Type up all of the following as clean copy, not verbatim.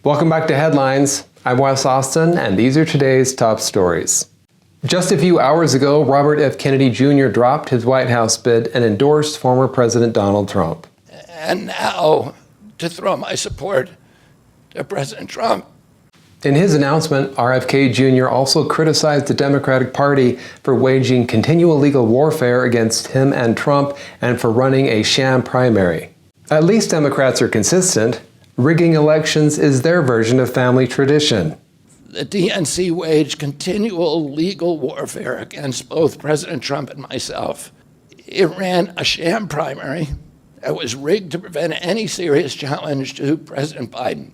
Welcome back to Headlines. I'm Wes Austin, and these are today's top stories. Just a few hours ago, Robert F. Kennedy Jr. dropped his White House bid and endorsed former President Donald Trump. And now, to throw my support to President Trump. In his announcement, RFK Jr. also criticized the Democratic Party for waging continual legal warfare against him and Trump and for running a sham primary. At least Democrats are consistent. Rigging elections is their version of family tradition. The DNC waged continual legal warfare against both President Trump and myself. It ran a sham primary that was rigged to prevent any serious challenge to President Biden.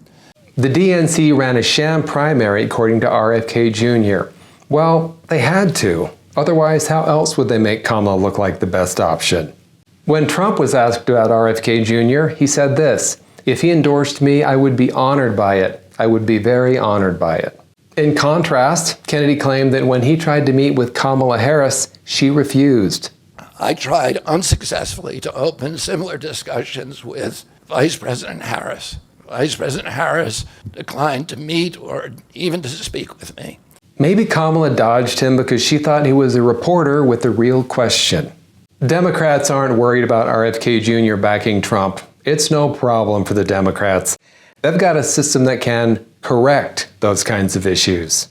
The DNC ran a sham primary, according to RFK Jr. Well, they had to. Otherwise, how else would they make Kamala look like the best option? When Trump was asked about RFK Jr., he said this: "If he endorsed me, I would be honored by it. I would be very honored by it." In contrast, Kennedy claimed that when he tried to meet with Kamala Harris, she refused. I tried unsuccessfully to open similar discussions with Vice President Harris. Vice President Harris declined to meet or even to speak with me. Maybe Kamala dodged him because she thought he was a reporter with a real question. Democrats aren't worried about RFK Jr. backing Trump. It's no problem for the Democrats. They've got a system that can correct those kinds of issues.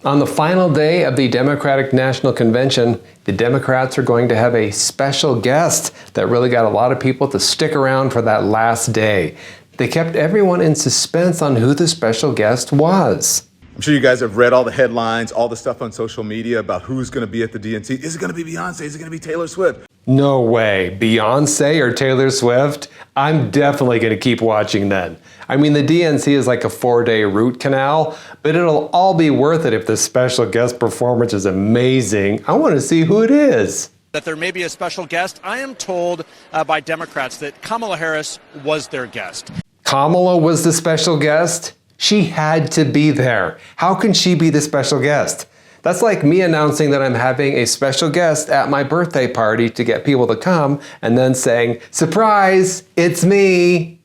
On the final day of the Democratic National Convention, the Democrats are going to have a special guest that really got a lot of people to stick around for that last day. They kept everyone in suspense on who the special guest was. I'm sure you guys have read all the headlines, all the stuff on social media about who's going to be at the DNC. Is it going to be Beyonce? Is it going to be Taylor Swift? No way. Beyonce or Taylor Swift? I'm definitely going to keep watching then. I mean, the DNC is like a 4-day root canal, but it'll all be worth it if the special guest performance is amazing. I want to see who it is. That there may be a special guest. I am told by Democrats that Kamala Harris was their guest. Kamala was the special guest? She had to be there. How can she be the special guest? That's like me announcing that I'm having a special guest at my birthday party to get people to come and then saying, "Surprise, it's me."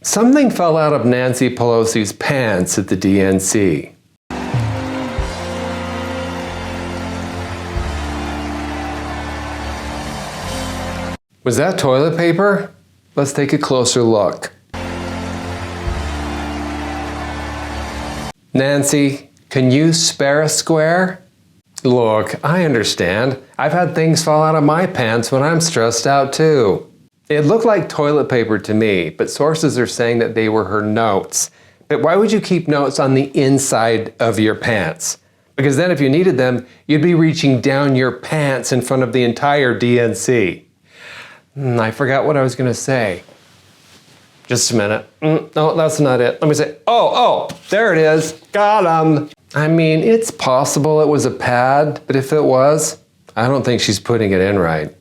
Something fell out of Nancy Pelosi's pants at the DNC. Was that toilet paper? Let's take a closer look. Nancy, can you spare a square? Look, I understand. I've had things fall out of my pants when I'm stressed out too. It looked like toilet paper to me, but sources are saying that they were her notes. But why would you keep notes on the inside of your pants? Because then if you needed them, you'd be reaching down your pants in front of the entire DNC. I forgot what I was going to say. Just a minute. No, that's not it. Let me say, oh, there it is. Got him. I mean, it's possible it was a pad, but if it was, I don't think she's putting it in right.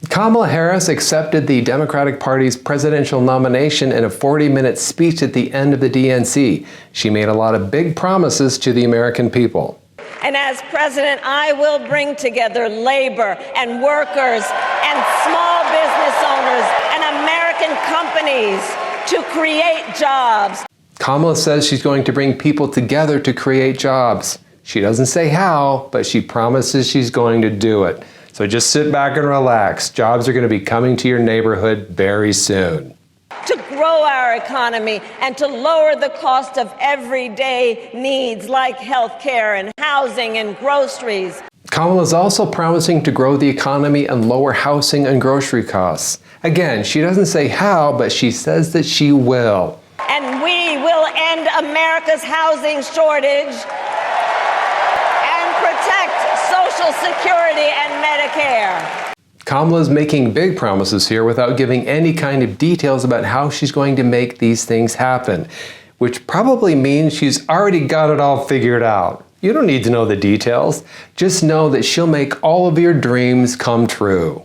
Kamala Harris accepted the Democratic Party's presidential nomination in a 40-minute speech at the end of the DNC. She made a lot of big promises to the American people. And as president, I will bring together labor and workers and small business owners and American companies to create jobs. Kamala says she's going to bring people together to create jobs. She doesn't say how, but she promises she's going to do it. So just sit back and relax. Jobs are going to be coming to your neighborhood very soon. To grow our economy and to lower the cost of everyday needs like health care and housing and groceries. Kamala is also promising to grow the economy and lower housing and grocery costs. Again, she doesn't say how, but she says that she will. And we will end America's housing shortage and protect Social Security and Medicare. Kamala is making big promises here without giving any kind of details about how she's going to make these things happen, which probably means she's already got it all figured out. You don't need to know the details. Just know that she'll make all of your dreams come true.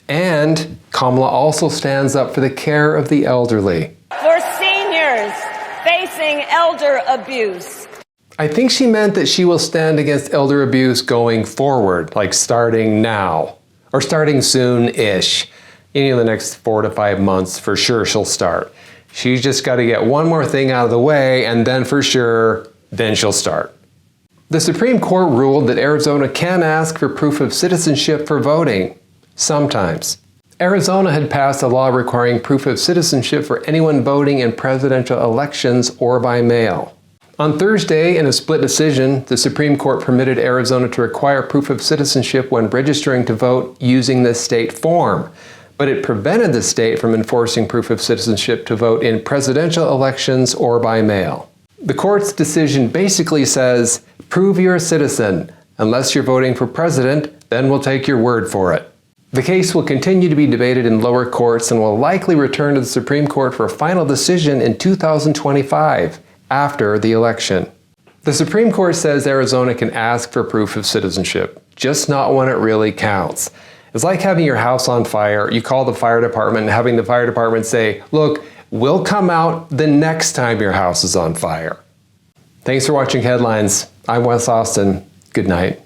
And Kamala also stands up for the care of the elderly. For seniors facing elder abuse. I think she meant that she will stand against elder abuse going forward, like starting now. Or starting soon-ish. In the next 4 to 5 months, for sure she'll start. She's just got to get one more thing out of the way, and then for sure, then she'll start. The Supreme Court ruled that Arizona can ask for proof of citizenship for voting. Sometimes. Arizona had passed a law requiring proof of citizenship for anyone voting in presidential elections or by mail. On Thursday, in a split decision, the Supreme Court permitted Arizona to require proof of citizenship when registering to vote using the state form, but it prevented the state from enforcing proof of citizenship to vote in presidential elections or by mail. The court's decision basically says, prove you're a citizen. Unless you're voting for president, then we'll take your word for it. The case will continue to be debated in lower courts and will likely return to the Supreme Court for a final decision in 2025, after the election. The Supreme Court says Arizona can ask for proof of citizenship, just not when it really counts. It's like having your house on fire. You call the fire department and having the fire department say, look, we'll come out the next time your house is on fire. Thanks for watching Headlines. I'm Wes Austin. Good night.